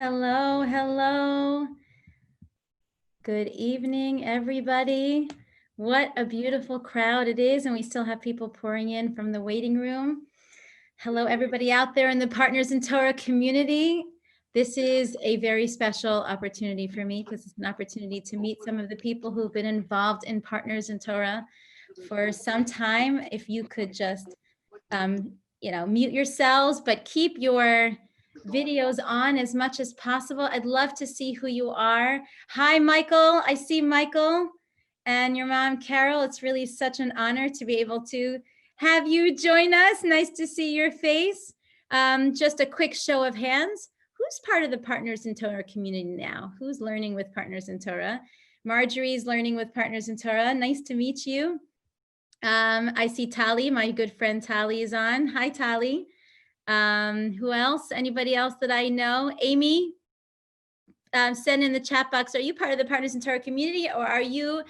Hello, hello. Good evening, everybody. What a beautiful crowd it is, and we still have people pouring in from the waiting room. Hello, everybody out there in the Partners in Torah community. This is a very special opportunity for me because it's an opportunity to meet some of the people who've been involved in Partners in Torah for some time. If you could just, mute yourselves, but keep your videos on as much as possible. I'd love to see who you are. Hi, Michael. I see Michael and your mom, Carol. It's really such an honor to be able to have you join us. Nice to see your face. Just a quick show of hands. Who's part of the Partners in Torah community now? Who's learning with Partners in Torah? Marjorie's learning with Partners in Torah. Nice to meet you. I see Tali, my good friend Tali is on. Hi, Tali. Who else? Anybody else that I know? Amy, send in the chat box. Are you part of the Partners in Torah community or are you?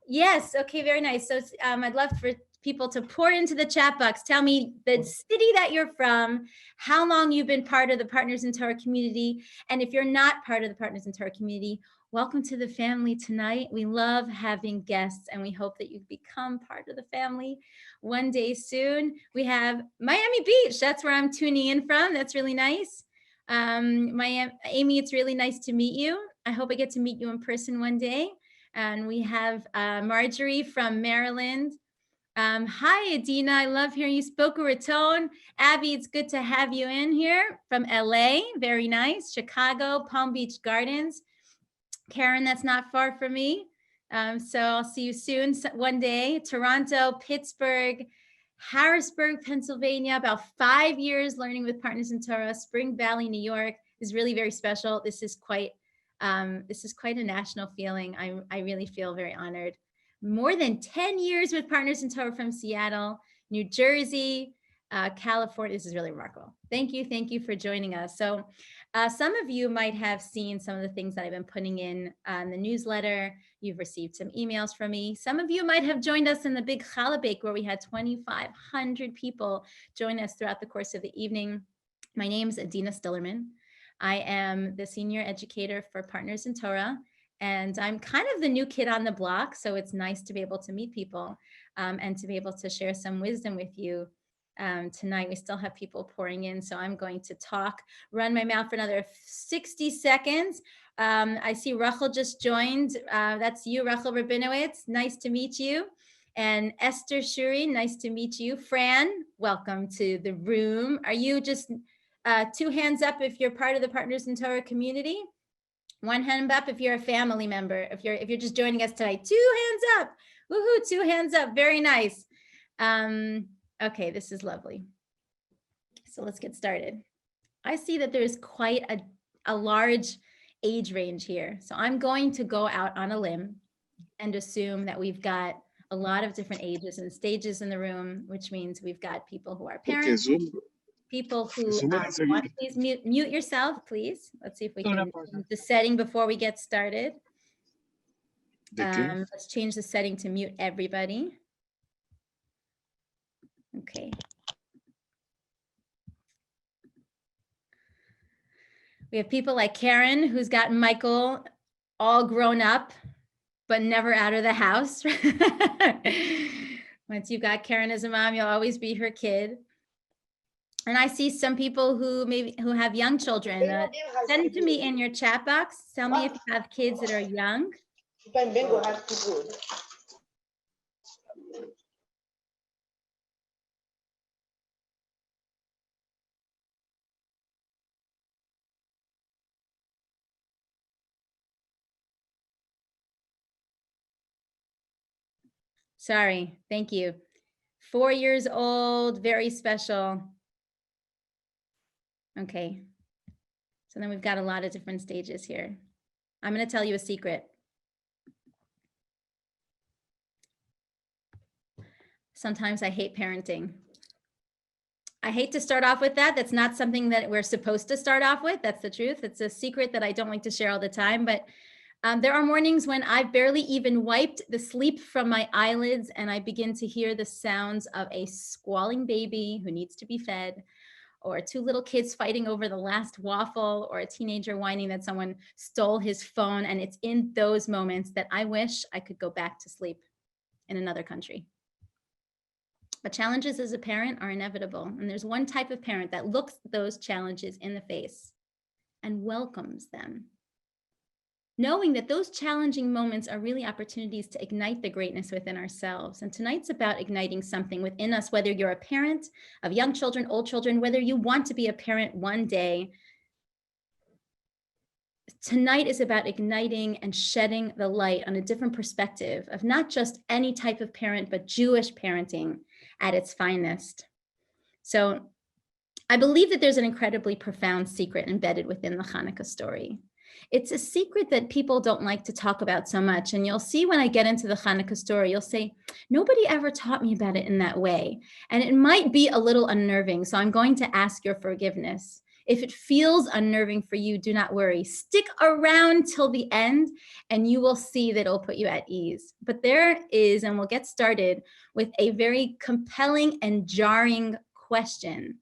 Yes. Okay. Very nice. So I'd love for people to pour into the chat box. Tell me the city that you're from, how long you've been part of the Partners in Torah community. And if you're not part of the Partners in Torah community, welcome to the family tonight. We love having guests and we hope that you become part of the family one day soon. We have Miami Beach. That's where I'm tuning in from. That's really nice. Amy, it's really nice to meet you. I hope I get to meet you in person one day. And we have Marjorie from Maryland. Hi, Adina. I love hearing you. Boca Raton. Abby, it's good to have you in here from LA. Very nice. Chicago, Palm Beach Gardens. Karen, that's not far from me. So I'll see you soon one day. Toronto, Pittsburgh, Harrisburg, Pennsylvania, about 5 years learning with Partners in Torah. Spring Valley, New York is really very special. This is quite a national feeling. I really feel very honored. More than 10 years with Partners in Torah from Seattle, New Jersey, California. This is really remarkable. Thank you for joining us. So some of you might have seen some of the things that I've been putting in the newsletter. You've received some emails from me. Some of you might have joined us in the big challah bake where we had 2,500 people join us throughout the course of the evening. My name is Adina Stilerman. I am the senior educator for Partners in Torah, and I'm kind of the new kid on the block. So it's nice to be able to meet people and to be able to share some wisdom with you. Tonight, we still have people pouring in, so I'm going to run my mouth for another 60 seconds. I see Rachel just joined. That's you, Rachel Rabinowitz. Nice to meet you. And Esther Shuri, nice to meet you. Fran, welcome to the room. Are you just 2 hands up if you're part of the Partners in Torah community? 1 hand up if you're a family member. If you're just joining us tonight, 2 hands up. Woohoo! 2 hands up. Very nice. Okay, this is lovely. So let's get started. I see that there's quite a large age range here. So I'm going to go out on a limb and assume that we've got a lot of different ages and stages in the room, which means we've got people who are parents, people who please mute yourself, please. Let's see if we can change the setting before we get started. Let's change the setting to mute everybody. Okay. We have people like Karen, who's got Michael all grown up, but never out of the house. Once you've got Karen as a mom, you'll always be her kid. And I see some people who have young children. Send to me in your chat box. Tell me if you have kids that are young. Sorry, thank you. 4 years old, very special. Okay, so then we've got a lot of different stages here. I'm going to tell you a secret. Sometimes I hate parenting. I hate to start off with that. That's not something that we're supposed to start off with. That's the truth. It's a secret that I don't like to share all the time, but there are mornings when I've barely even wiped the sleep from my eyelids and I begin to hear the sounds of a squalling baby who needs to be fed, or two little kids fighting over the last waffle, or a teenager whining that someone stole his phone. And it's in those moments that I wish I could go back to sleep in another country. But challenges as a parent are inevitable. And there's one type of parent that looks those challenges in the face and welcomes them, knowing that those challenging moments are really opportunities to ignite the greatness within ourselves. And tonight's about igniting something within us, whether you're a parent of young children, old children, whether you want to be a parent one day. Tonight is about igniting and shedding the light on a different perspective of not just any type of parent, but Jewish parenting at its finest. So I believe that there's an incredibly profound secret embedded within the Hanukkah story. It's a secret that people don't like to talk about so much. And you'll see when I get into the Hanukkah story, you'll say, nobody ever taught me about it in that way. And it might be a little unnerving. So I'm going to ask your forgiveness. If it feels unnerving for you, do not worry. Stick around till the end and you will see that it'll put you at ease. But there is, and we'll get started with a very compelling and jarring question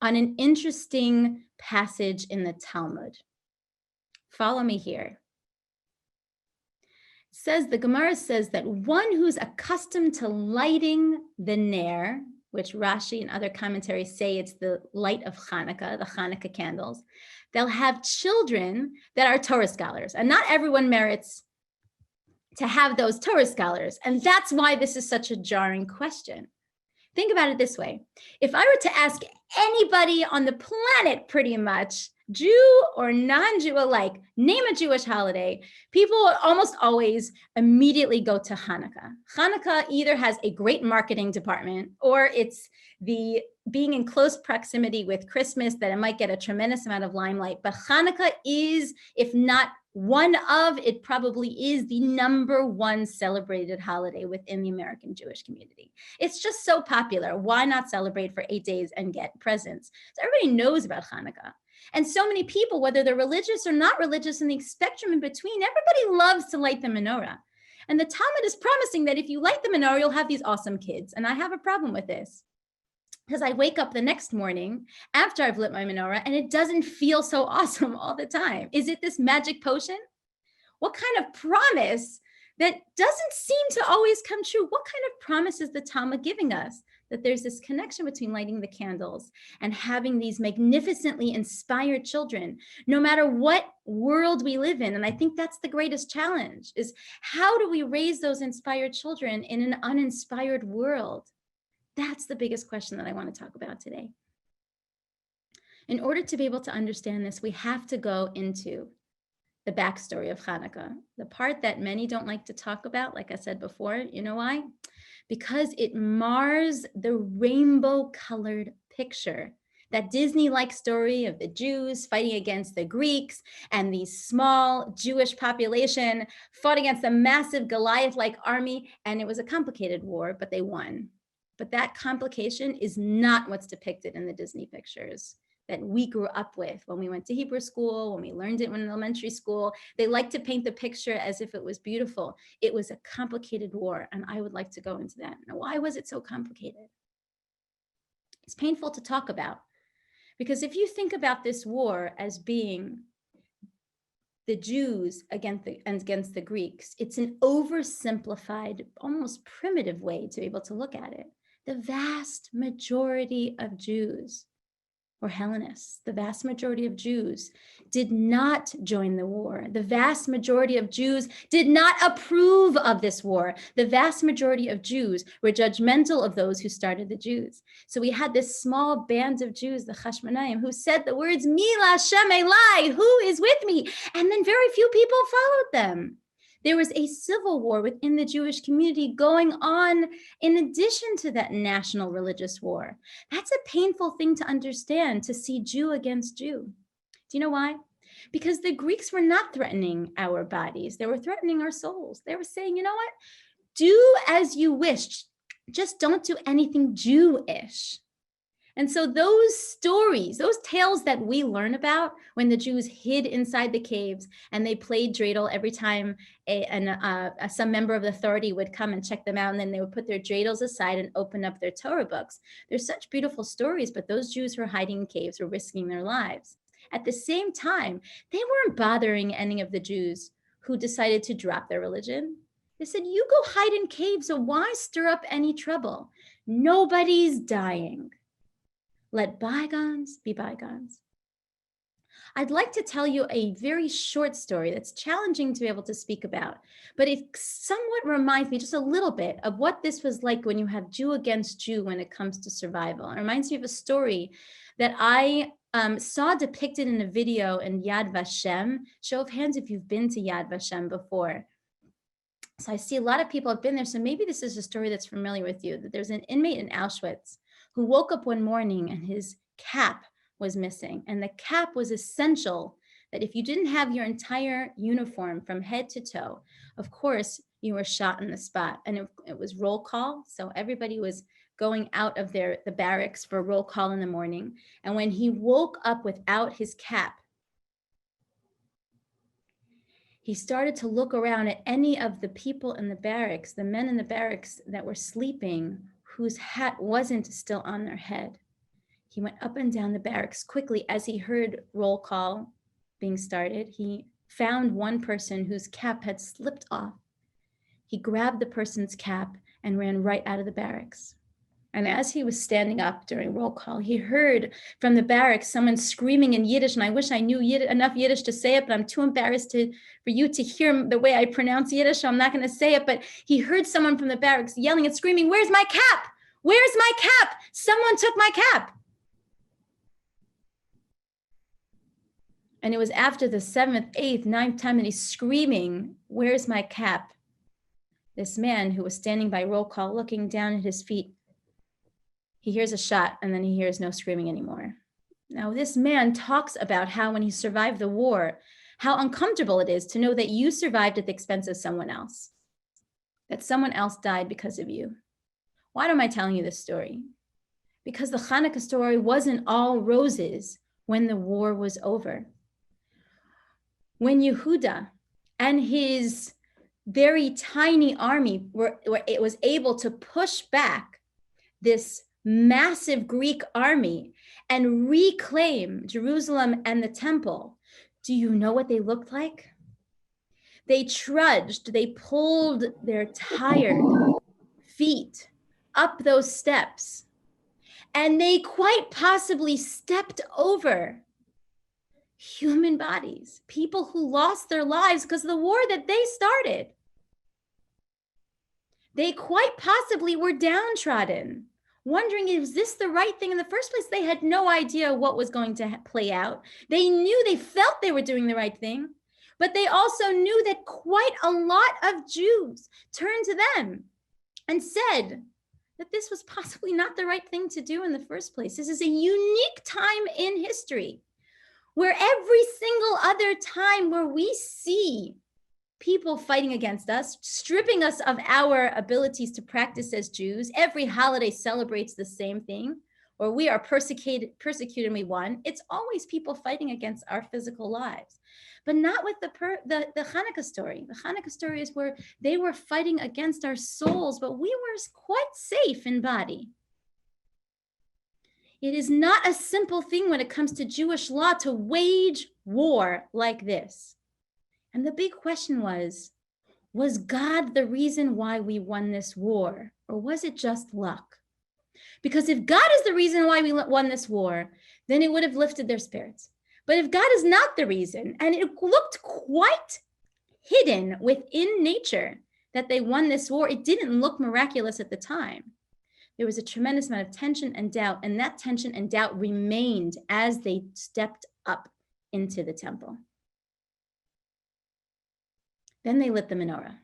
on an interesting passage in the Talmud. Follow me here. It says, the Gemara says that one who's accustomed to lighting the ner, which Rashi and other commentaries say it's the light of Hanukkah, the Hanukkah candles, they'll have children that are Torah scholars. And not everyone merits to have those Torah scholars. And that's why this is such a jarring question. Think about it this way. If I were to ask anybody on the planet, pretty much, Jew or non-Jew alike, name a Jewish holiday, people almost always immediately go to Hanukkah. Hanukkah either has a great marketing department or it's the being in close proximity with Christmas that it might get a tremendous amount of limelight. But Hanukkah is, if not one of, it probably is the #1 celebrated holiday within the American Jewish community. It's just so popular. Why not celebrate for 8 days and get presents? So everybody knows about Hanukkah. And so many people, whether they're religious or not religious, in the spectrum in between, everybody loves to light the menorah. And the Talmud is promising that if you light the menorah, you'll have these awesome kids. And I have a problem with this, because I wake up the next morning after I've lit my menorah and it doesn't feel so awesome all the time. Is it this magic potion? What kind of promise that doesn't seem to always come true? What kind of promise is the Talmud giving us? That there's this connection between lighting the candles and having these magnificently inspired children, no matter what world we live in. And I think that's the greatest challenge, is how do we raise those inspired children in an uninspired world? That's the biggest question that I want to talk about today. In order to be able to understand this, we have to go into the backstory of Hanukkah, the part that many don't like to talk about. Like I said before, you know why? Because it mars the rainbow-colored picture, that Disney-like story of the Jews fighting against the Greeks, and the small Jewish population fought against a massive Goliath-like army, and it was a complicated war, but they won. But that complication is not what's depicted in the Disney pictures that we grew up with when we went to Hebrew school, when we learned it in elementary school. They like to paint the picture as if it was beautiful. It was a complicated war, and I would like to go into that. Now, why was it so complicated? It's painful to talk about, because if you think about this war as being the Jews against the Greeks, it's an oversimplified, almost primitive way to be able to look at it. The vast majority of Jews, or Hellenists, the vast majority of Jews did not join the war. The vast majority of Jews did not approve of this war. The vast majority of Jews were judgmental of those who started the Jews. So we had this small band of Jews, the Hashmonaim, who said the words, Mila Shem Elai, who is with me? And then very few people followed them. There was a civil war within the Jewish community going on in addition to that national religious war. That's a painful thing to understand, to see Jew against Jew. Do you know why? Because the Greeks were not threatening our bodies. They were threatening our souls. They were saying, you know what? Do as you wish. Just don't do anything Jewish. And so those stories, those tales that we learn about when the Jews hid inside the caves and they played dreidel every time some member of the authority would come and check them out, and then they would put their dreidels aside and open up their Torah books. They're such beautiful stories, but those Jews who are hiding in caves were risking their lives. At the same time, they weren't bothering any of the Jews who decided to drop their religion. They said, you go hide in caves, so why stir up any trouble? Nobody's dying. Let bygones be bygones. I'd like to tell you a very short story that's challenging to be able to speak about, but it somewhat reminds me just a little bit of what this was like when you have Jew against Jew when it comes to survival. It reminds me of a story that I saw depicted in a video in Yad Vashem. Show of hands if you've been to Yad Vashem before. So I see a lot of people have been there, so maybe this is a story that's familiar with you, that there's an inmate in Auschwitz who woke up one morning and his cap was missing. And the cap was essential, that if you didn't have your entire uniform from head to toe, of course, you were shot on the spot. And it was roll call. So everybody was going out of the barracks for roll call in the morning. And when he woke up without his cap, he started to look around at any of the people in the barracks, the men in the barracks that were sleeping, whose hat wasn't still on their head. He went up and down the barracks quickly as he heard roll call being started. He found one person whose cap had slipped off. He grabbed the person's cap and ran right out of the barracks. And as he was standing up during roll call, he heard from the barracks someone screaming in Yiddish, and I wish I knew enough Yiddish to say it, but I'm too embarrassed for you to hear the way I pronounce Yiddish, so I'm not going to say it. But he heard someone from the barracks yelling and screaming, "Where's my cap? Where's my cap? Someone took my cap." And it was after the 7th, 8th, 9th time that he's screaming, "Where's my cap?" This man who was standing by roll call, looking down at his feet, he hears a shot, and then he hears no screaming anymore. Now, this man talks about how when he survived the war, how uncomfortable it is to know that you survived at the expense of someone else, that someone else died because of you. Why am I telling you this story? Because the Hanukkah story wasn't all roses when the war was over. When Yehuda and his very tiny army was able to push back this massive Greek army and reclaim Jerusalem and the temple, do you know what they looked like? They trudged, they pulled their tired feet up those steps, and they quite possibly stepped over human bodies, people who lost their lives because of the war that they started. They quite possibly were downtrodden, wondering, is this the right thing in the first place? They had no idea what was going to play out. They felt they were doing the right thing, but they also knew that quite a lot of Jews turned to them and said that this was possibly not the right thing to do in the first place. This is a unique time in history where every single other time where we see people fighting against us, stripping us of our abilities to practice as Jews. Every holiday celebrates the same thing, or we are persecuted and we won. It's always people fighting against our physical lives, but not with the Hanukkah story. The Hanukkah story is where they were fighting against our souls, but we were quite safe in body. It is not a simple thing when it comes to Jewish law to wage war like this. And the big question was God the reason why we won this war, or was it just luck? Because if God is the reason why we won this war, then it would have lifted their spirits. But if God is not the reason, and it looked quite hidden within nature that they won this war, it didn't look miraculous at the time. There was a tremendous amount of tension and doubt, and that tension and doubt remained as they stepped up into the temple. Then they lit the menorah.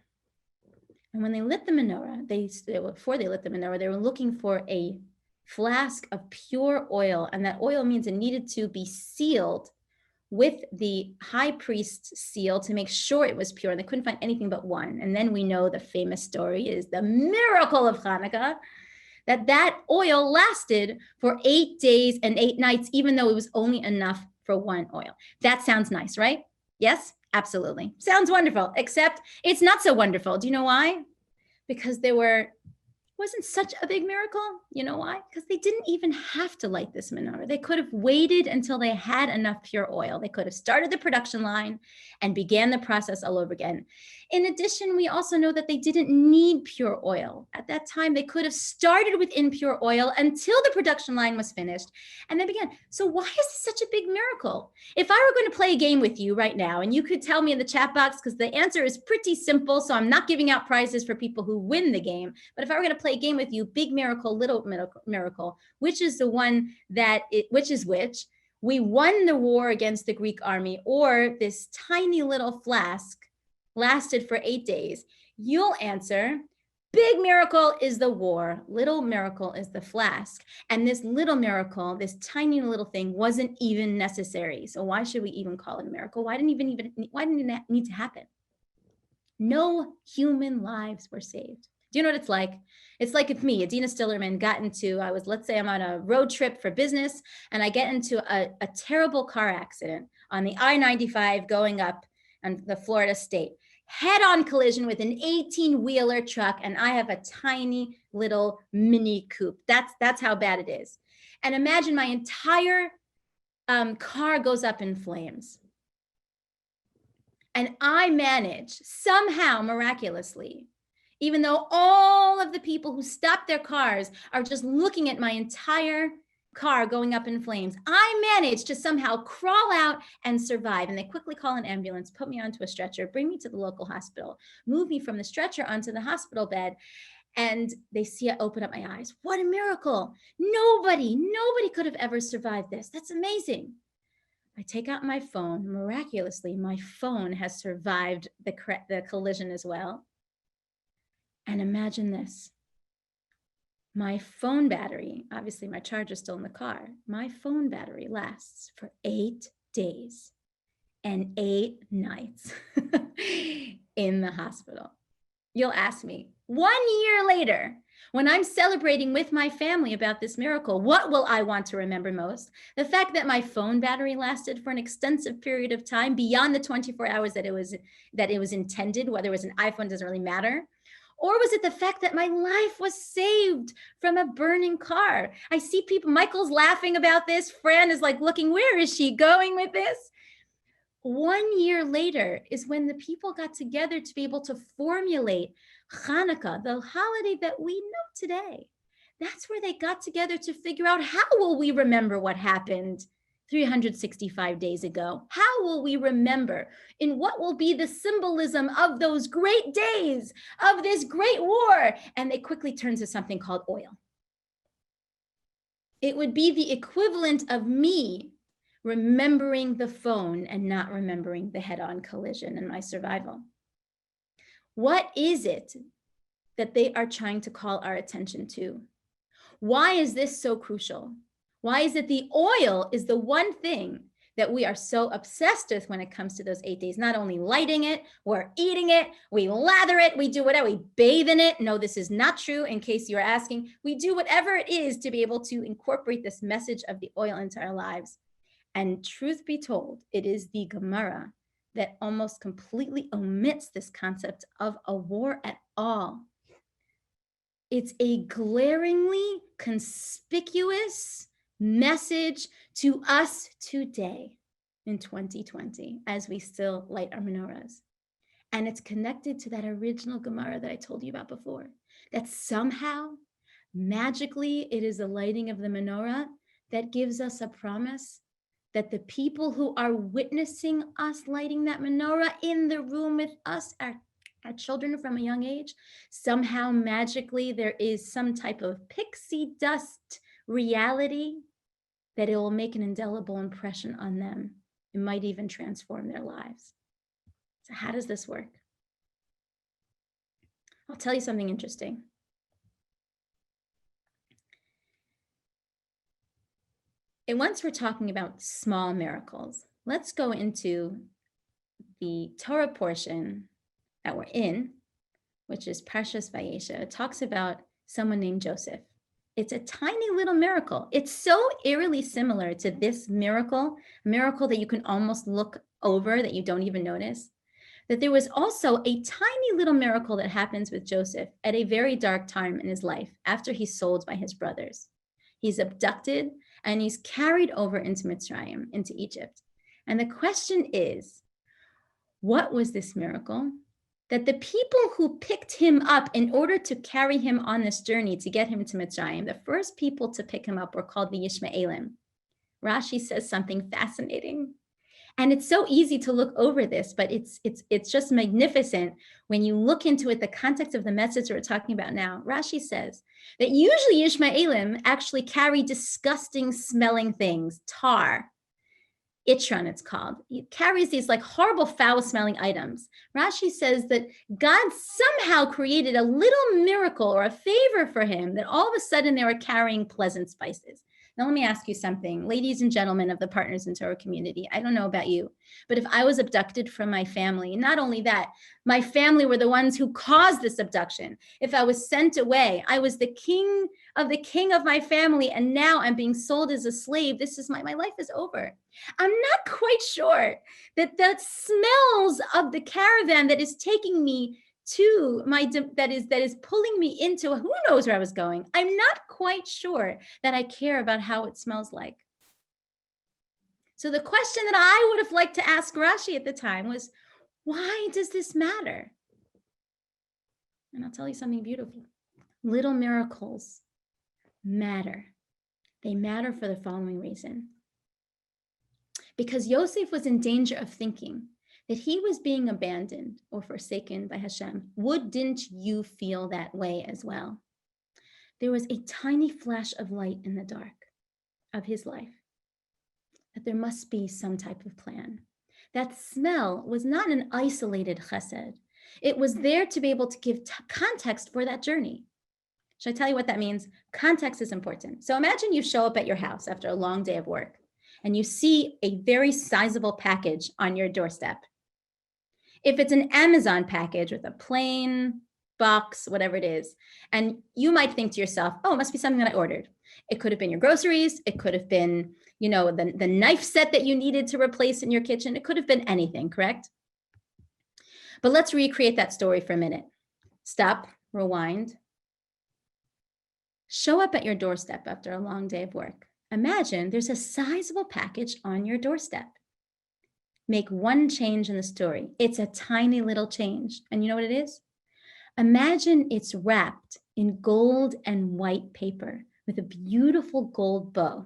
And when they lit the menorah, before they lit the menorah, they were looking for a flask of pure oil. And that oil means it needed to be sealed with the high priest's seal to make sure it was pure. And they couldn't find anything but one. And then we know the famous story is the miracle of Hanukkah, that oil lasted for 8 days and 8 nights, even though it was only enough for one oil. That sounds nice, right? Yes, absolutely. Sounds wonderful, except it's not so wonderful. Do you know why? Because wasn't such a big miracle. You know why? Because they didn't even have to light this menorah. They could have waited until they had enough pure oil. They could have started the production line and began the process all over again. In addition, we also know that they didn't need pure oil. At that time, they could have started with impure oil until the production line was finished and then began. So why is this such a big miracle? If I were going to play a game with you right now, and you could tell me in the chat box, because the answer is pretty simple, so I'm not giving out prizes for people who win the game, but if I were going to play a game with you, big miracle, little miracle, which is the one which is which? We won the war against the Greek army, or this tiny little flask lasted for 8 days, you'll answer, big miracle is the war, little miracle is the flask. And this little miracle, this tiny little thing, wasn't even necessary. So why should we even call it a miracle? Why didn't it need to happen? No human lives were saved. Do you know what it's like? It's like if me, Adina Stilerman, let's say I'm on a road trip for business, and I get into a terrible car accident on the I-95 going up on the Florida state. Head-on collision with an 18-wheeler truck, and I have a tiny little mini coupe. That's how bad it is. And imagine my entire car goes up in flames. And I manage somehow, miraculously, even though all of the people who stopped their cars are just looking at my entire car going up in flames, I managed to somehow crawl out and survive. And they quickly call an ambulance, put me onto a stretcher, bring me to the local hospital, move me from the stretcher onto the hospital bed. And they see it open up my eyes. What a miracle. Nobody could have ever survived this. That's amazing. I take out my phone. Miraculously, my phone has survived the collision as well. And imagine this. My phone battery, obviously my charger's still in the car, my phone battery lasts for 8 days and 8 nights in the hospital. You'll ask me, 1 year later, when I'm celebrating with my family about this miracle, what will I want to remember most? The fact that my phone battery lasted for an extensive period of time beyond the 24 hours that it was intended, whether it was an iPhone, doesn't really matter. Or was it the fact that my life was saved from a burning car? I see people, Michael's laughing about this. Fran is like looking, where is she going with this? 1 year later is when the people got together to be able to formulate Hanukkah, the holiday that we know today. That's where they got together to figure out, how will we remember what happened 365 days ago? How will we remember? In what will be the symbolism of those great days, of this great war? And they quickly turned to something called oil. It would be the equivalent of me remembering the phone and not remembering the head-on collision and my survival. What is it that they are trying to call our attention to? Why is this so crucial? Why is it the oil is the one thing that we are so obsessed with when it comes to those 8 days? Not only lighting it, we're eating it, we lather it, we do whatever, we bathe in it. No, this is not true, in case you're asking. We do whatever it is to be able to incorporate this message of the oil into our lives. And truth be told, it is the Gemara that almost completely omits this concept of a war at all. It's a glaringly conspicuous message to us today in 2020 as we still light our menorahs. And it's connected to that original Gemara that I told you about before, that somehow, magically, it is the lighting of the menorah that gives us a promise that the people who are witnessing us lighting that menorah in the room with us are children from a young age. Somehow, magically, there is some type of pixie dust reality that it will make an indelible impression on them. It might even transform their lives. So how does this work? I'll tell you something interesting. And once we're talking about small miracles, let's go into the Torah portion that we're in, which is Parshas Vayesha. It talks about someone named Joseph. It's a tiny little miracle. It's so eerily similar to this miracle, a miracle that you can almost look over, that you don't even notice, that there was also a tiny little miracle that happens with Joseph at a very dark time in his life after he's sold by his brothers. He's abducted and he's carried over into Mitzrayim, into Egypt. And the question is, what was this miracle? That the people who picked him up in order to carry him on this journey to get him to Mitzrayim, the first people to pick him up were called the Yishmaelim. Rashi says something fascinating. And it's so easy to look over this, but it's just magnificent when you look into it, the context of the message we're talking about now. Rashi says that usually Yishmaelim actually carry disgusting smelling things, tar, Itron it's called. It carries these like horrible foul smelling items. Rashi says that God somehow created a little miracle or a favor for him that all of a sudden they were carrying pleasant spices. Now, let me ask you something, ladies and gentlemen of the Partners in Torah community. I don't know about you, but if I was abducted from my family, not only that, my family were the ones who caused this abduction. If I was sent away, I was the king of my family, and now I'm being sold as a slave. This is my life is over. I'm not quite sure that the smells of the caravan that is taking me to that is pulling me into who knows where I was going. I'm not quite sure that I care about how it smells like. So the question that I would have liked to ask Rashi at the time was, why does this matter? And I'll tell you something beautiful. Little miracles matter. They matter for the following reason. Because Yosef was in danger of thinking that he was being abandoned or forsaken by Hashem. Wouldn't you feel that way as well? There was a tiny flash of light in the dark of his life, that there must be some type of plan. That smell was not an isolated chesed. It was there to be able to give context for that journey. Should I tell you what that means? Context is important. So imagine you show up at your house after a long day of work and you see a very sizable package on your doorstep. If it's an Amazon package with a plain box, whatever it is, and you might think to yourself, oh, it must be something that I ordered. It could have been your groceries. It could have been, the knife set that you needed to replace in your kitchen. It could have been anything, correct? But let's recreate that story for a minute. Stop, rewind. Show up at your doorstep after a long day of work. Imagine there's a sizable package on your doorstep. Make one change in the story. It's a tiny little change. And you know what it is? Imagine it's wrapped in gold and white paper with a beautiful gold bow.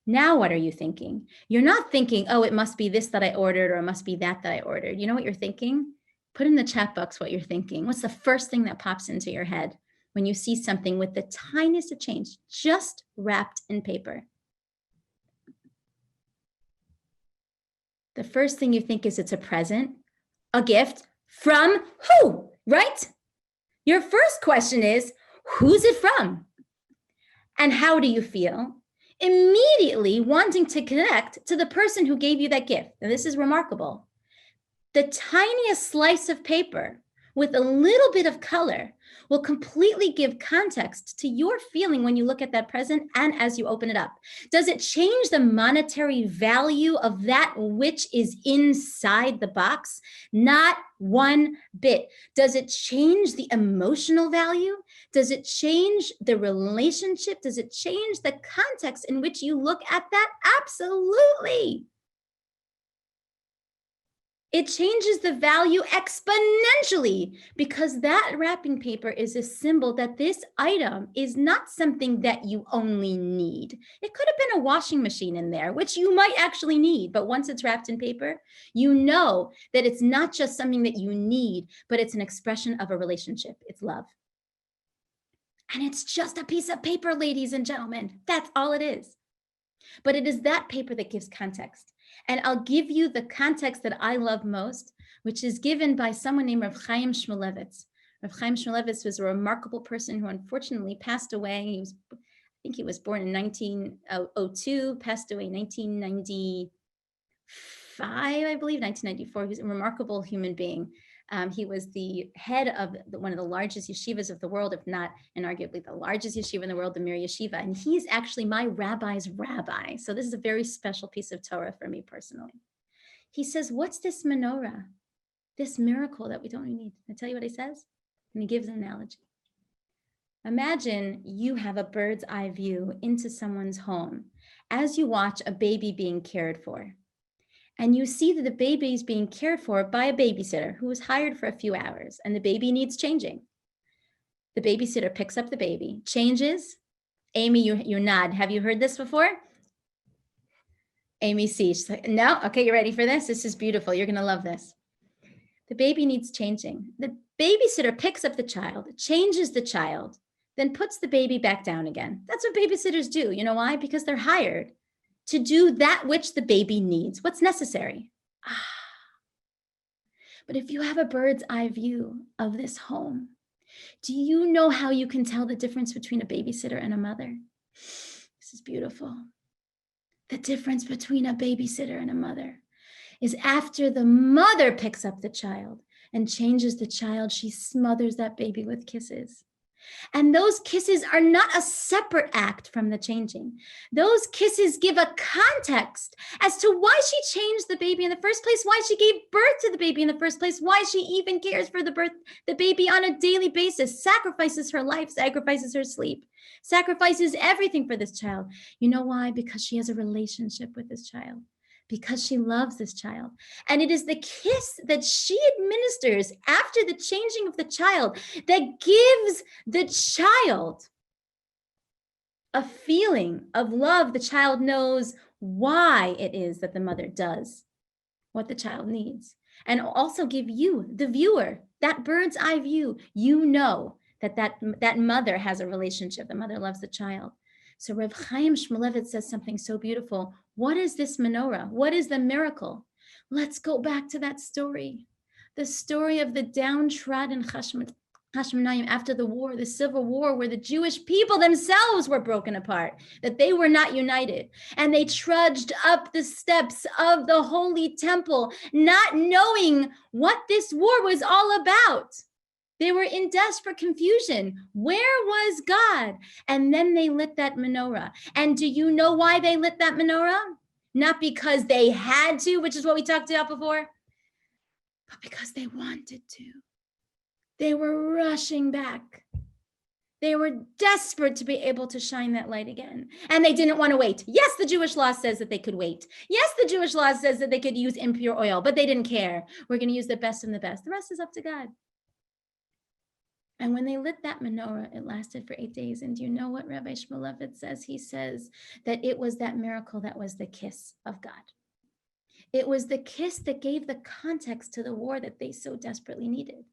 Now what are you thinking? You're not thinking, oh, it must be this that I ordered or it must be that I ordered. You know what you're thinking? Put in the chat box what you're thinking. What's the first thing that pops into your head when you see something with the tiniest of change, just wrapped in paper? The first thing you think is it's a present, a gift from who, right? Your first question is, who's it from? And how do you feel? Immediately wanting to connect to the person who gave you that gift. And this is remarkable. The tiniest slice of paper with a little bit of color will completely give context to your feeling when you look at that present and as you open it up. Does it change the monetary value of that which is inside the box? Not one bit. Does it change the emotional value? Does it change the relationship? Does it change the context in which you look at that? Absolutely. It changes the value exponentially because that wrapping paper is a symbol that this item is not something that you only need. It could have been a washing machine in there, which you might actually need, but once it's wrapped in paper, you know that it's not just something that you need, but it's an expression of a relationship. It's love. And it's just a piece of paper, ladies and gentlemen. That's all it is. But it is that paper that gives context. And I'll give you the context that I love most, which is given by someone named Rav Chaim Shmulevitz. Rav Chaim Shmulevitz was a remarkable person who unfortunately passed away. I think he was born in 1902, passed away in 1995, I believe, 1994. He was a remarkable human being. He was the head of one of the largest yeshivas of the world, if not, and arguably the largest yeshiva in the world, the Mir Yeshiva. And he's actually my rabbi's rabbi. So this is a very special piece of Torah for me personally. He says, what's this menorah? This miracle that we don't need. Can I tell you what he says? And he gives an analogy. Imagine you have a bird's eye view into someone's home as you watch a baby being cared for. And you see that the baby is being cared for by a babysitter who was hired for a few hours, and the baby needs changing. The babysitter picks up the baby, changes. Amy, you nod. Have you heard this before? Amy sees. She's like, no? Okay, you ready for this? This is beautiful. You're going to love this. The baby needs changing. The babysitter picks up the child, changes the child, then puts the baby back down again. That's what babysitters do. You know why? Because they're hired to do that which the baby needs, what's necessary. But if you have a bird's eye view of this home, do you know how you can tell the difference between a babysitter and a mother? This is beautiful. The difference between a babysitter and a mother is after the mother picks up the child and changes the child, she smothers that baby with kisses. And those kisses are not a separate act from the changing. Those kisses give a context as to why she changed the baby in the first place, why she gave birth to the baby in the first place, why she even cares for the baby on a daily basis, sacrifices her life, sacrifices her sleep, sacrifices everything for this child. You know why? Because she has a relationship with this child. Because she loves this child. And it is the kiss that she administers after the changing of the child that gives the child a feeling of love. The child knows why it is that the mother does what the child needs. And also give you, the viewer, that bird's eye view, you know that mother has a relationship. The mother loves the child. So Reb Chaim Shmulevitz says something so beautiful. What is this menorah? What is the miracle? Let's go back to that story. The story of the downtrodden Hashmonaim after the war, the civil war, where the Jewish people themselves were broken apart, that they were not united. And they trudged up the steps of the Holy Temple, not knowing what this war was all about. They were in desperate confusion. Where was God? And then they lit that menorah. And do you know why they lit that menorah? Not because they had to, which is what we talked about before, but because they wanted to. They were rushing back. They were desperate to be able to shine that light again. And they didn't want to wait. Yes, the Jewish law says that they could wait. Yes, the Jewish law says that they could use impure oil, but they didn't care. We're going to use the best and the best. The rest is up to God. And when they lit that menorah, it lasted for 8 days. And do you know what Rabbi Shmulevitz says? He says that it was that miracle that was the kiss of God. It was the kiss that gave the context to the war that they so desperately needed.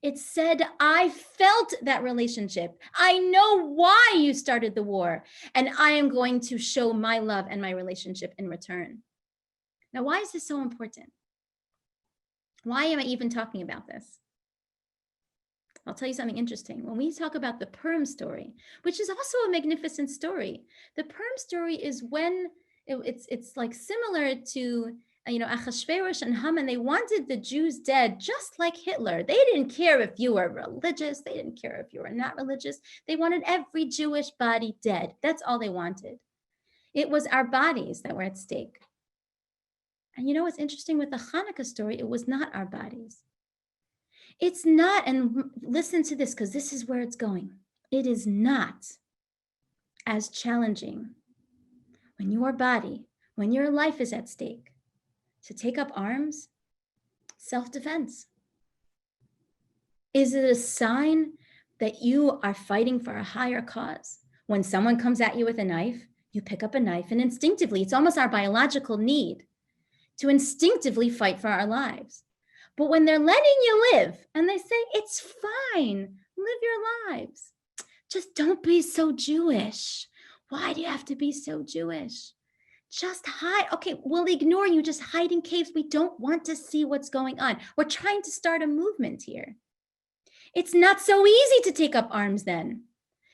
It said, I felt that relationship. I know why you started the war, and I am going to show my love and my relationship in return. Now, why is this so important? Why am I even talking about this? I'll tell you something interesting. When we talk about the Purim story, which is also a magnificent story, the Purim story is when it's like similar to Achashverosh and Haman. They wanted the Jews dead, just like Hitler. They didn't care if you were religious. They didn't care if you were not religious. They wanted every Jewish body dead. That's all they wanted. It was our bodies that were at stake. And you know what's interesting with the Hanukkah story? It was not our bodies. It's not, and listen to this, because this is where it's going. It is not as challenging when your body, when your life is at stake, to take up arms. Self-defense. Is it a sign that you are fighting for a higher cause? When someone comes at you with a knife, you pick up a knife, and instinctively, it's almost our biological need to instinctively fight for our lives. But when they're letting you live and they say, it's fine, live your lives. Just don't be so Jewish. Why do you have to be so Jewish? Just hide. Okay, we'll ignore you. Just hide in caves. We don't want to see what's going on. We're trying to start a movement here. It's not so easy to take up arms then.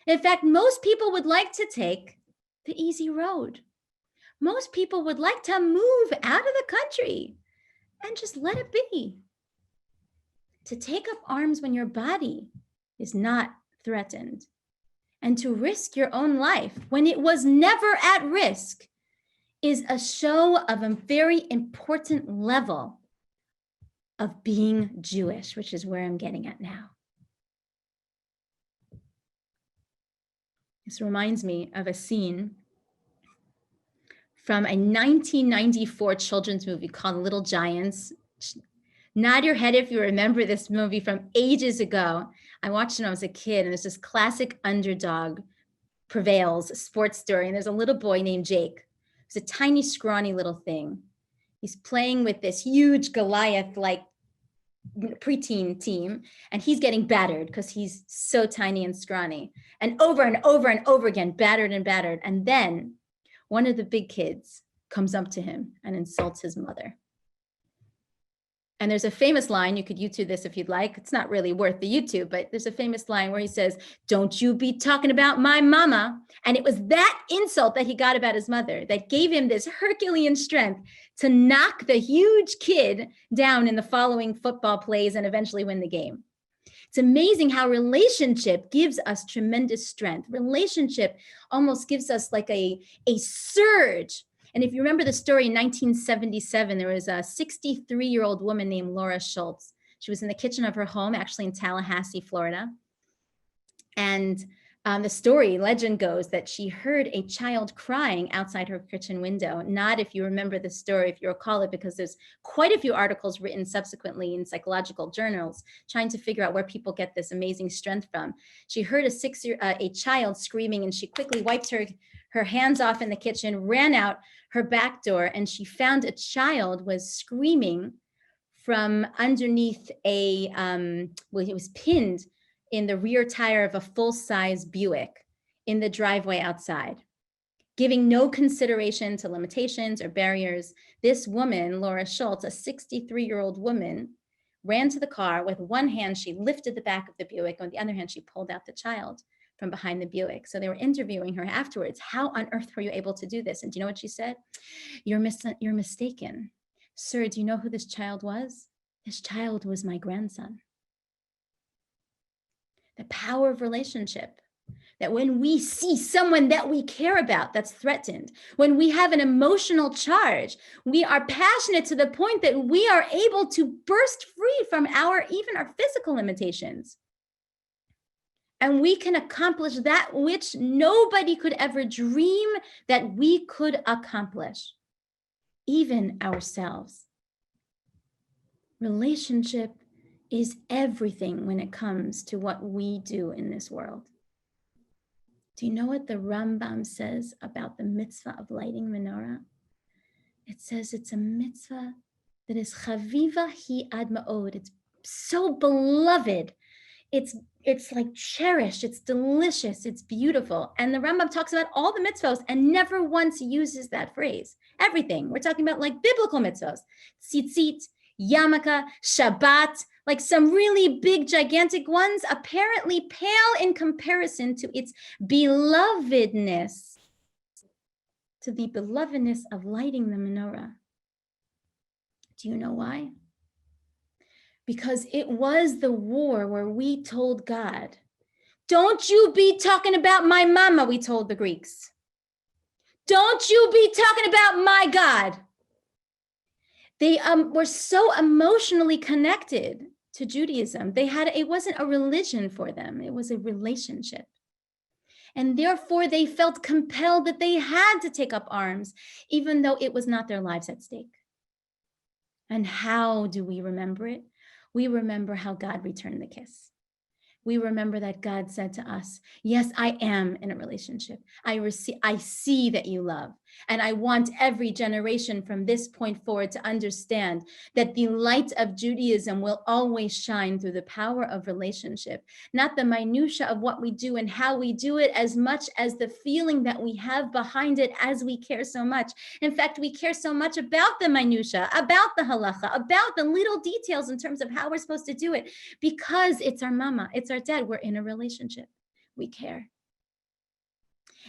In fact, most people would like to take the easy road. Most people would like to move out of the country and just let it be. to take up arms when your body is not threatened, and to risk your own life when it was never at risk, is a show of a very important level of being Jewish, which is where I'm getting at now. This reminds me of a scene from a 1994 children's movie called Little Giants. Nod your head if you remember this movie from ages ago. I watched it when I was a kid, and there's this classic underdog prevails sports story. And there's a little boy named Jake. He's a tiny, scrawny little thing. He's playing with this huge Goliath-like preteen team, and he's getting battered because he's so tiny and scrawny. And over again, battered and battered. And then one of the big kids comes up to him and insults his mother. And there's a famous line, you could YouTube this if you'd like. It's not really worth the YouTube, but there's a famous line where he says, "Don't you be talking about my mama." And it was that insult that he got about his mother that gave him this Herculean strength to knock the huge kid down in the following football plays and eventually win the game. It's amazing how relationship gives us tremendous strength. Relationship almost gives us like a surge. And if you remember the story, in 1977, there was a 63-year-old woman named Laura Schultz. She was in the kitchen of her home, actually in Tallahassee, Florida. And the story, legend goes that she heard a child crying outside her kitchen window. Not if you remember the story, if you recall it, because there's quite a few articles written subsequently in psychological journals trying to figure out where people get this amazing strength from. She heard a child screaming, and she quickly wiped her hands off in the kitchen, ran out her back door, and she found a child was screaming from underneath it was pinned in the rear tire of a full-size Buick in the driveway outside. Giving no consideration to limitations or barriers, this woman, Laura Schultz, a 63-year-old woman, ran to the car. With one hand, she lifted the back of the Buick, and with the other hand, she pulled out the child from behind the Buick. So they were interviewing her afterwards. "How on earth were you able to do this?" And do you know what she said? You're mistaken. Sir, do you know who this child was? This child was my grandson." The power of relationship, that when we see someone that we care about that's threatened, when we have an emotional charge, we are passionate to the point that we are able to burst free from even our physical limitations. And we can accomplish that which nobody could ever dream that we could accomplish, even ourselves. Relationship is everything when it comes to what we do in this world. Do you know what the Rambam says about the mitzvah of lighting menorah? It says it's a mitzvah that is chaviva hi ad ma'od. It's so beloved. It's like cherished, it's delicious, it's beautiful. And the Rambam talks about all the mitzvahs and never once uses that phrase. Everything. We're talking about like biblical mitzvahs. Tzitzit, Yarmulke, Shabbat, like some really big, gigantic ones, apparently pale in comparison to its belovedness, to the belovedness of lighting the menorah. Do you know why? Because it was the war where we told God, "Don't you be talking about my mama," we told the Greeks. "Don't you be talking about my God." They were so emotionally connected to Judaism. It wasn't a religion for them, it was a relationship. And therefore they felt compelled that they had to take up arms, even though it was not their lives at stake. And how do we remember it? We remember how God returned the kiss. We remember that God said to us, "Yes, I am in a relationship. I see that you love. And I want every generation from this point forward to understand that the light of Judaism will always shine through the power of relationship, not the minutia of what we do and how we do it, as much as the feeling that we have behind it as we care so much. In fact, we care so much about the minutia, about the halacha, about the little details in terms of how we're supposed to do it, because it's our mama, it's our dad, we're in a relationship, we care.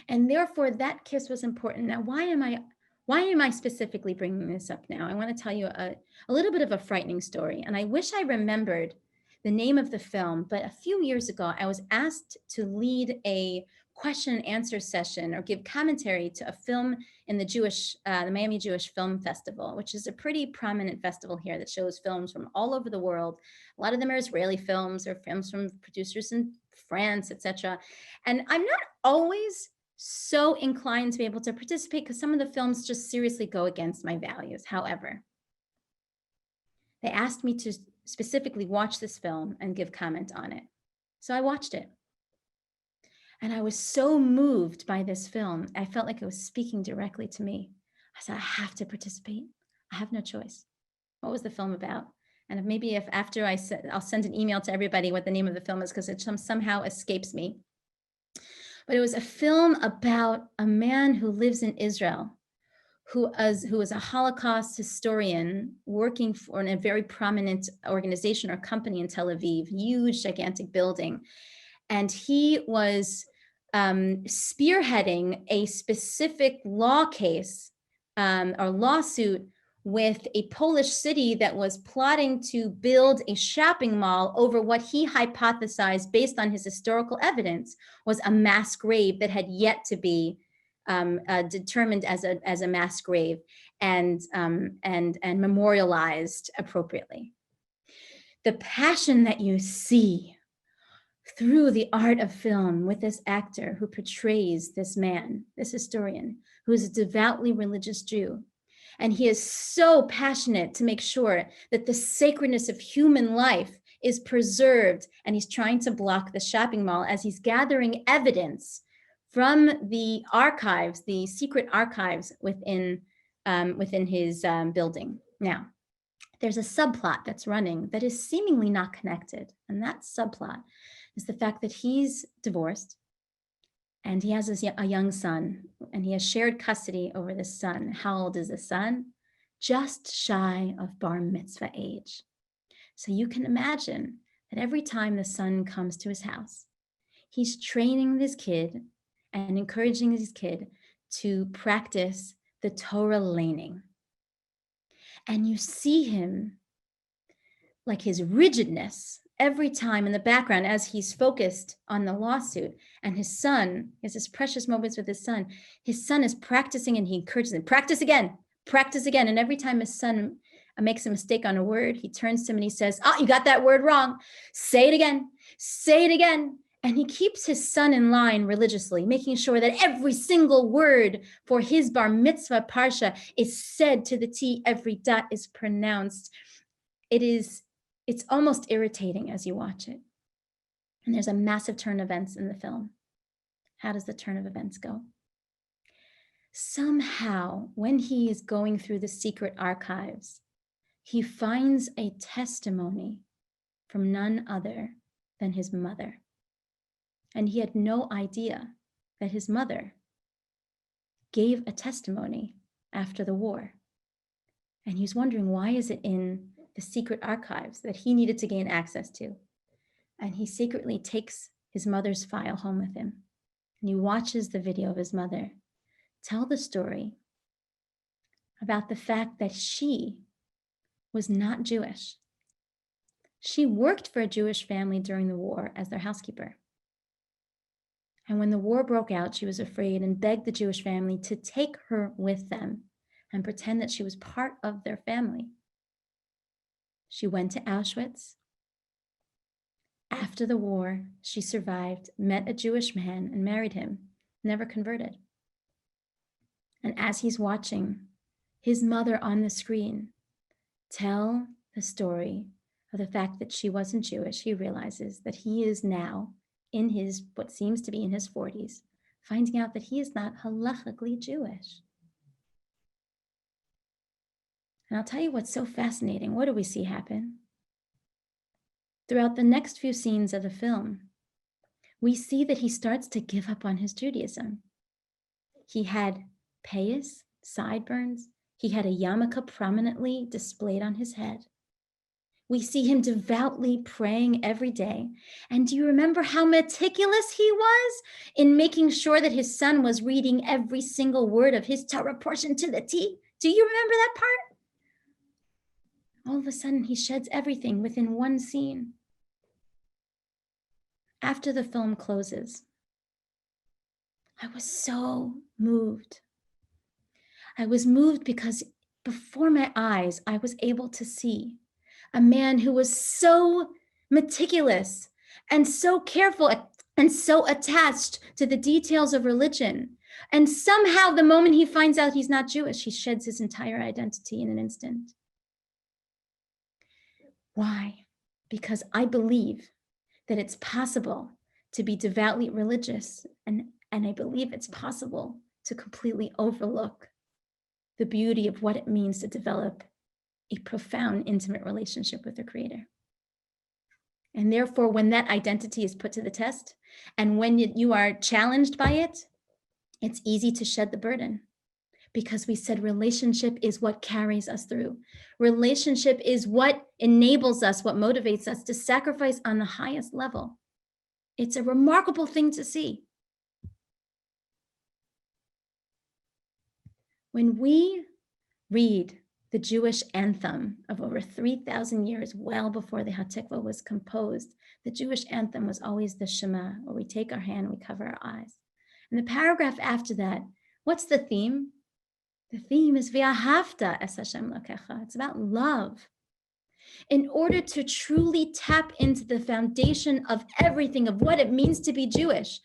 And therefore that kiss was important. Now, why am I specifically bringing this up now? I want to tell you a little bit of a frightening story. And I wish I remembered the name of the film, but a few years ago, I was asked to lead a question and answer session or give commentary to a film in the Miami Jewish Film Festival, which is a pretty prominent festival here that shows films from all over the world. A lot of them are Israeli films or films from producers in France, etc. And I'm not always so inclined to be able to participate because some of the films just seriously go against my values. However, they asked me to specifically watch this film and give comment on it. So I watched it. And I was so moved by this film. I felt like it was speaking directly to me. I said, I have to participate. I have no choice. What was the film about? And maybe if after I'll send an email to everybody what the name of the film is because it somehow escapes me. But it was a film about a man who lives in Israel, who is a Holocaust historian working for a very prominent organization or company in Tel Aviv, huge, gigantic building. And he was spearheading a specific law case or lawsuit with a Polish city that was plotting to build a shopping mall over what he hypothesized based on his historical evidence was a mass grave that had yet to be determined as a mass grave and memorialized appropriately. The passion that you see through the art of film with this actor who portrays this man, this historian, who is a devoutly religious Jew. And he is so passionate to make sure that the sacredness of human life is preserved. And he's trying to block the shopping mall as he's gathering evidence from the archives, the secret archives within his building. Now, there's a subplot that's running that is seemingly not connected. And that subplot is the fact that he's divorced and he has a young son and he has shared custody over this son. How old is the son? Just shy of bar mitzvah age. So you can imagine that every time the son comes to his house, he's training this kid and encouraging this kid to practice the Torah laning. And you see him, like his rigidness, every time in the background as he's focused on the lawsuit. And his son, he has his precious moments with his son. His son is practicing and he encourages him, practice again, practice again. And every time his son makes a mistake on a word, he turns to him and he says, oh, you got that word wrong. Say it again, say it again. And he keeps his son in line religiously, making sure that every single word for his bar mitzvah parsha is said to the T, every dot is pronounced. It's almost irritating as you watch it. And there's a massive turn of events in the film. How does the turn of events go? Somehow, when he is going through the secret archives, he finds a testimony from none other than his mother. And he had no idea that his mother gave a testimony after the war. And he was wondering, why is it in the secret archives that he needed to gain access to? And he secretly takes his mother's file home with him. And he watches the video of his mother tell the story about the fact that she was not Jewish. She worked for a Jewish family during the war as their housekeeper. And when the war broke out, she was afraid and begged the Jewish family to take her with them and pretend that she was part of their family. She went to Auschwitz. After the war, she survived, met a Jewish man and married him, never converted. And as he's watching his mother on the screen tell the story of the fact that she wasn't Jewish, he realizes that he is now in his, what seems to be in his 40s, finding out that he is not halachically Jewish. And I'll tell you what's so fascinating. What do we see happen? Throughout the next few scenes of the film, we see that he starts to give up on his Judaism. He had payas, sideburns. He had a yarmulke prominently displayed on his head. We see him devoutly praying every day. And do you remember how meticulous he was in making sure that his son was reading every single word of his Torah portion to the T? Do you remember that part? All of a sudden, he sheds everything within one scene. After the film closes, I was so moved. I was moved because before my eyes, I was able to see a man who was so meticulous and so careful and so attached to the details of religion. And somehow, the moment he finds out he's not Jewish, he sheds his entire identity in an instant. Why? Because I believe that it's possible to be devoutly religious, and I believe it's possible to completely overlook the beauty of what it means to develop a profound, intimate relationship with the Creator. And therefore, when that identity is put to the test, and when you are challenged by it, it's easy to shed the burden, because we said relationship is what carries us through. Relationship is what enables us, what motivates us to sacrifice on the highest level. It's a remarkable thing to see. When we read the Jewish anthem of over 3,000 years, well before the Hatikvah was composed, the Jewish anthem was always the Shema, where we take our hand, we cover our eyes. And the paragraph after that, what's the theme? The theme is V'ahavta es Hashem Elokecha. It's about love. In order to truly tap into the foundation of everything, of what it means to be Jewish,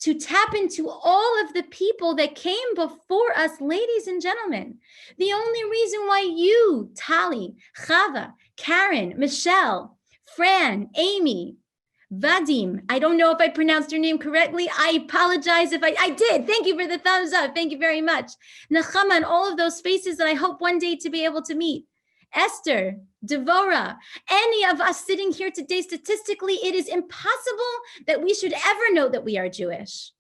to tap into all of the people that came before us, ladies and gentlemen. The only reason why you, Tali, Chava, Karen, Michelle, Fran, Amy, Vadim, I don't know if I pronounced your name correctly. I apologize if I did. Thank you for the thumbs up. Thank you very much. Nechama, and all of those faces that I hope one day to be able to meet. Esther, Devora, any of us sitting here today, statistically, it is impossible that we should ever know that we are Jewish.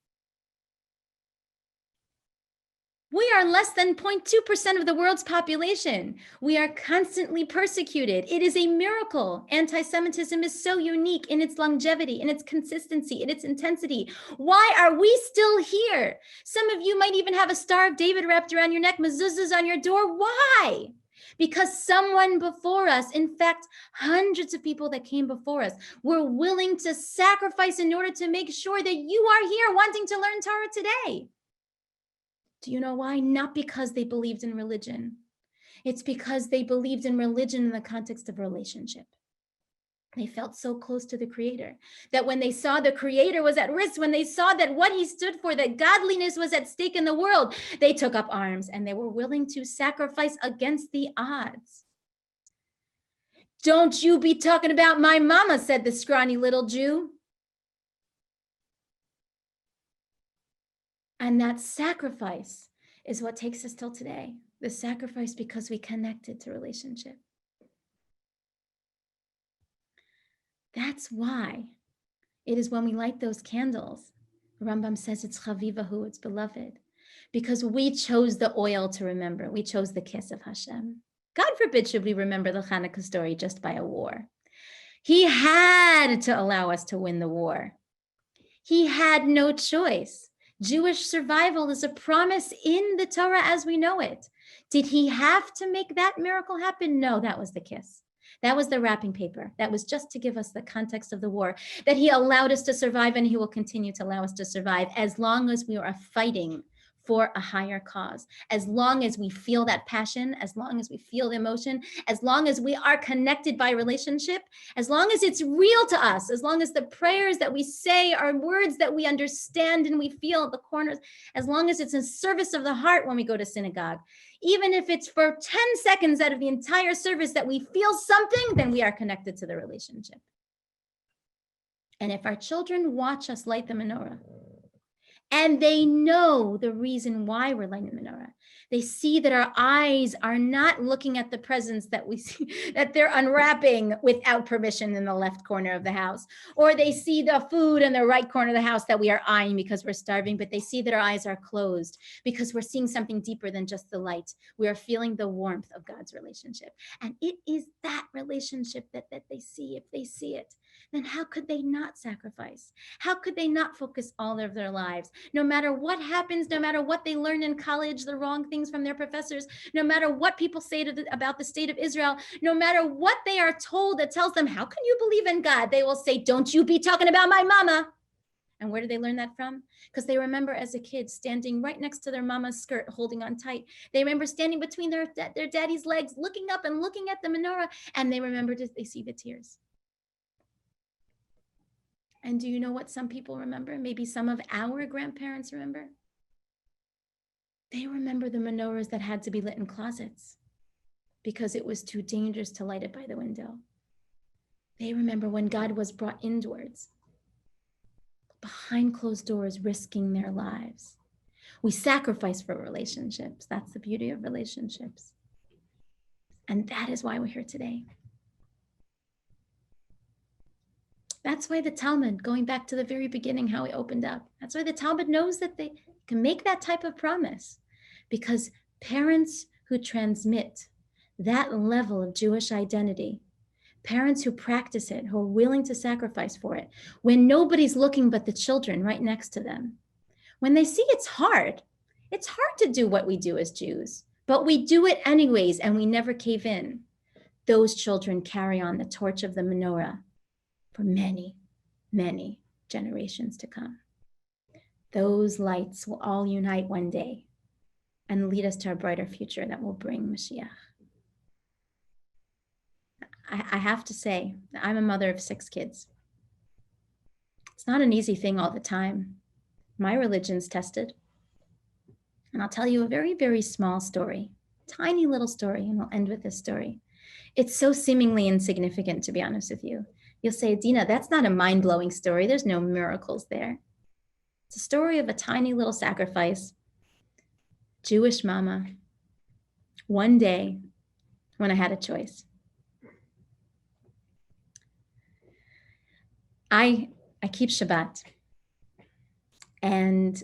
We are less than 0.2% of the world's population. We are constantly persecuted. It is a miracle. Anti-Semitism is so unique in its longevity, in its consistency, in its intensity. Why are we still here? Some of you might even have a Star of David wrapped around your neck, mezuzahs on your door. Why? Because someone before us, in fact, hundreds of people that came before us, were willing to sacrifice in order to make sure that you are here wanting to learn Torah today. Do you know why? Not because they believed in religion. It's because they believed in religion in the context of relationship. They felt so close to the Creator that when they saw the Creator was at risk, when they saw that what he stood for, that godliness was at stake in the world, they took up arms and they were willing to sacrifice against the odds. Don't you be talking about my mama, said the scrawny little Jew. And that sacrifice is what takes us till today. The sacrifice because we connected to relationship. That's why it is when we light those candles, Rambam says it's chavivahu, it's beloved, because we chose the oil to remember. We chose the kiss of Hashem. God forbid should we remember the Hanukkah story just by a war. He had to allow us to win the war. He had no choice. Jewish survival is a promise in the Torah as we know it. Did he have to make that miracle happen? No, that was the kiss. That was the wrapping paper. That was just to give us the context of the war, that he allowed us to survive, and he will continue to allow us to survive as long as we are fighting for a higher cause. As long as we feel that passion, as long as we feel the emotion, as long as we are connected by relationship, as long as it's real to us, as long as the prayers that we say are words that we understand and we feel at the corners, as long as it's in service of the heart when we go to synagogue, even if it's for 10 seconds out of the entire service that we feel something, then we are connected to the relationship. And if our children watch us light the menorah, and they know the reason why we're lighting the menorah, they see that our eyes are not looking at the presents that we see, that they're unwrapping without permission in the left corner of the house, or they see the food in the right corner of the house that we are eyeing because we're starving, but they see that our eyes are closed because we're seeing something deeper than just the light. We are feeling the warmth of God's relationship. And it is that relationship that they see. If they see it, then how could they not sacrifice? How could they not focus all of their lives? no matter what happens, no matter what they learn in college, the wrong things from their professors, no matter what people say about the state of Israel, no matter what they are told that tells them, how can you believe in God? They will say, don't you be talking about my mama. And where did they learn that from? Because they remember as a kid standing right next to their mama's skirt, holding on tight. They remember standing between their daddy's legs, looking up and looking at the menorah, and they remember, they see the tears. And do you know what some people remember? Maybe some of our grandparents remember. They remember the menorahs that had to be lit in closets because it was too dangerous to light it by the window. They remember when God was brought indoors, behind closed doors, risking their lives. We sacrifice for relationships. That's the beauty of relationships. And that is why we're here today. That's why the Talmud, going back to the very beginning, how we opened up, that's why the Talmud knows that they can make that type of promise, because parents who transmit that level of Jewish identity, parents who practice it, who are willing to sacrifice for it, when nobody's looking but the children right next to them, when they see it's hard to do what we do as Jews, but we do it anyways and we never cave in. Those children carry on the torch of the menorah for many, many generations to come. Those lights will all unite one day and lead us to a brighter future that will bring Mashiach. I have to say, I'm a mother of 6 kids. It's not an easy thing all the time. My religion's tested. And I'll tell you a very, very small story, tiny little story, and I'll end with this story. It's so seemingly insignificant, to be honest with you. You'll say, Adina, that's not a mind-blowing story. There's no miracles there. It's a story of a tiny little sacrifice. Jewish mama. One day when I had a choice. I keep Shabbat. And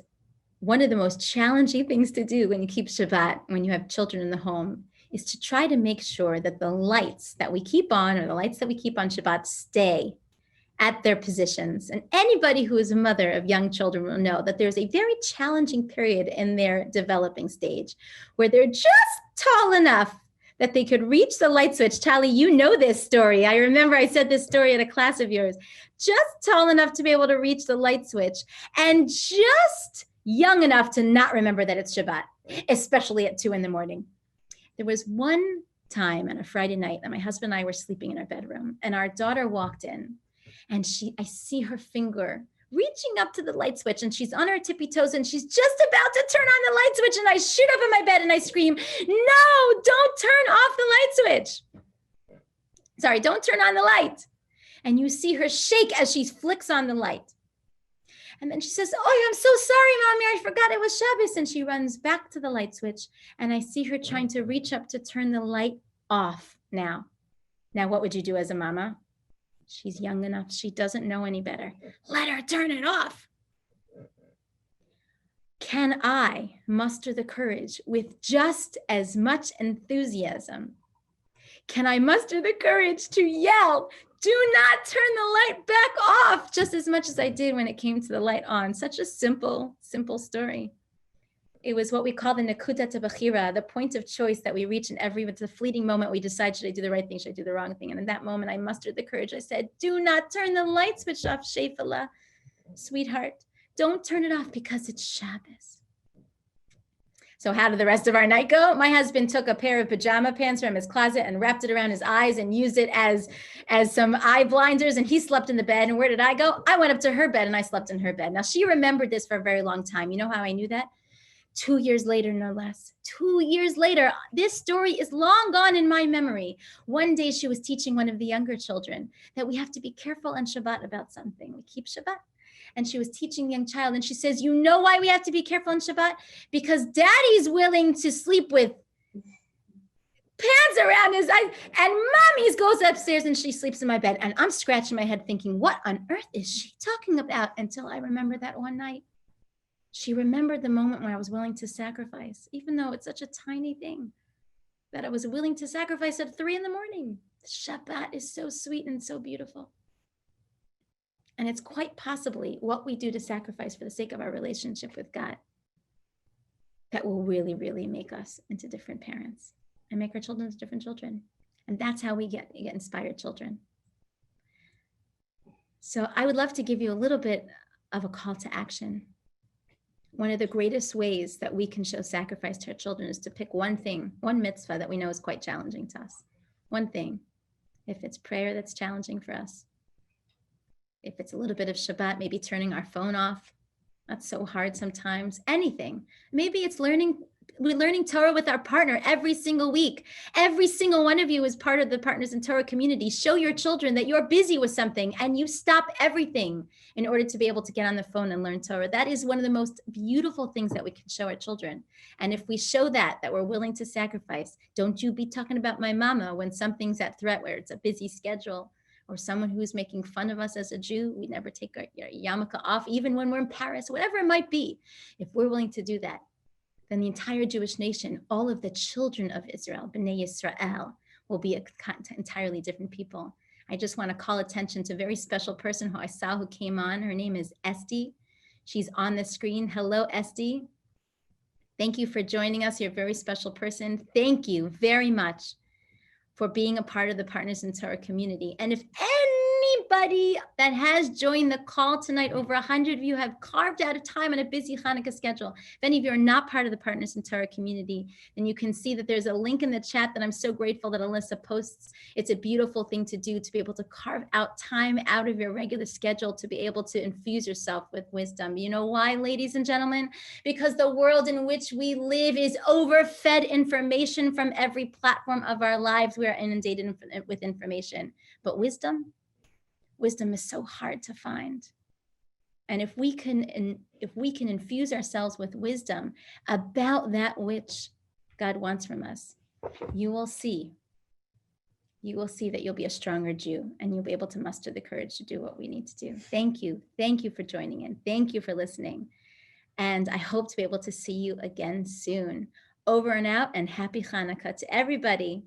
one of the most challenging things to do when you keep Shabbat, when you have children in the home, is to try to make sure that the lights that we keep on, or the lights that we keep on Shabbat, stay at their positions. And anybody who is a mother of young children will know that there's a very challenging period in their developing stage where they're just tall enough that they could reach the light switch. Tali, you know this story. I remember I said this story at a class of yours. Just tall enough to be able to reach the light switch and just young enough to not remember that it's Shabbat, especially at 2 a.m. There was one time on a Friday night that my husband and I were sleeping in our bedroom, and our daughter walked in, and I see her finger reaching up to the light switch, and she's on her tippy toes, and she's just about to turn on the light switch, and I shoot up in my bed and I scream, no, don't turn off the light switch. Sorry, don't turn on the light. And you see her shake as she flicks on the light. And then she says, oh, I'm so sorry, Mommy, I forgot it was Shabbos. And she runs back to the light switch, and I see her trying to reach up to turn the light off now. Now, what would you do as a mama? She's young enough. She doesn't know any better. Let her turn it off. Can I muster the courage with just as much enthusiasm? Can I muster the courage to yell, do not turn the light back off, just as much as I did when it came to the light on? Such a simple, simple story. It was what we call the nekudat bechira, the point of choice that we reach in it's a fleeting moment. We decide, should I do the right thing? Should I do the wrong thing? And in that moment, I mustered the courage. I said, do not turn the light switch off, Shefala, sweetheart. Don't turn it off because it's Shabbos. So how did the rest of our night go? My husband took a pair of pajama pants from his closet and wrapped it around his eyes and used it as some eye blinders, and he slept in the bed. And where did I go? I went up to her bed and I slept in her bed. Now, she remembered this for a very long time. You know how I knew that? 2 years later, no less. 2 years later, this story is long gone in my memory. One day she was teaching one of the younger children that we have to be careful on Shabbat about something. We keep Shabbat. And she was teaching the young child, and she says, you know why we have to be careful on Shabbat? Because daddy's willing to sleep with pants around his eyes, and mommy's goes upstairs and she sleeps in my bed. And I'm scratching my head thinking, what on earth is she talking about? Until I remember that one night. She remembered the moment when I was willing to sacrifice, even though it's such a tiny thing, that I was willing to sacrifice at 3 a.m. Shabbat is so sweet and so beautiful. And it's quite possibly what we do to sacrifice for the sake of our relationship with God that will really, really make us into different parents and make our children into different children. And that's how we get inspired children. So I would love to give you a little bit of a call to action. One of the greatest ways that we can show sacrifice to our children is to pick one thing, one mitzvah that we know is quite challenging to us. One thing. If it's prayer that's challenging for us, if it's a little bit of Shabbat, maybe turning our phone off. That's so hard sometimes. Anything. Maybe it's we're learning Torah with our partner every single week. Every single one of you is part of the Partners in Torah community. Show your children that you're busy with something and you stop everything in order to be able to get on the phone and learn Torah. That is one of the most beautiful things that we can show our children. And if we show that we're willing to sacrifice, don't you be talking about my mama when something's at threat, where it's a busy schedule, or someone who's making fun of us as a Jew. We never take our yarmulke off, even when we're in Paris, whatever it might be. If we're willing to do that, then the entire Jewish nation, all of the children of Israel, B'nai Yisrael, will be entirely different people. I just want to call attention to a very special person who I saw who came on. Her name is Esti. She's on the screen. Hello, Esti. Thank you for joining us. You're a very special person. Thank you very much for being a part of the Partners in Torah community. And if anybody that has joined the call tonight, over 100 of you have carved out a time on a busy Hanukkah schedule. If any of you are not part of the Partners in Torah community, then you can see that there's a link in the chat that I'm so grateful that Alyssa posts. It's a beautiful thing to do, to be able to carve out time out of your regular schedule to be able to infuse yourself with wisdom. You know why, ladies and gentlemen? Because the world in which we live is overfed information from every platform of our lives. We are inundated with information, but wisdom is so hard to find. And if we can infuse ourselves with wisdom about that which God wants from us, you will see that you'll be a stronger Jew and you'll be able to muster the courage to do what we need to do. Thank you for joining in. Thank you for listening. And I hope to be able to see you again soon. Over and out, and happy Hanukkah to everybody.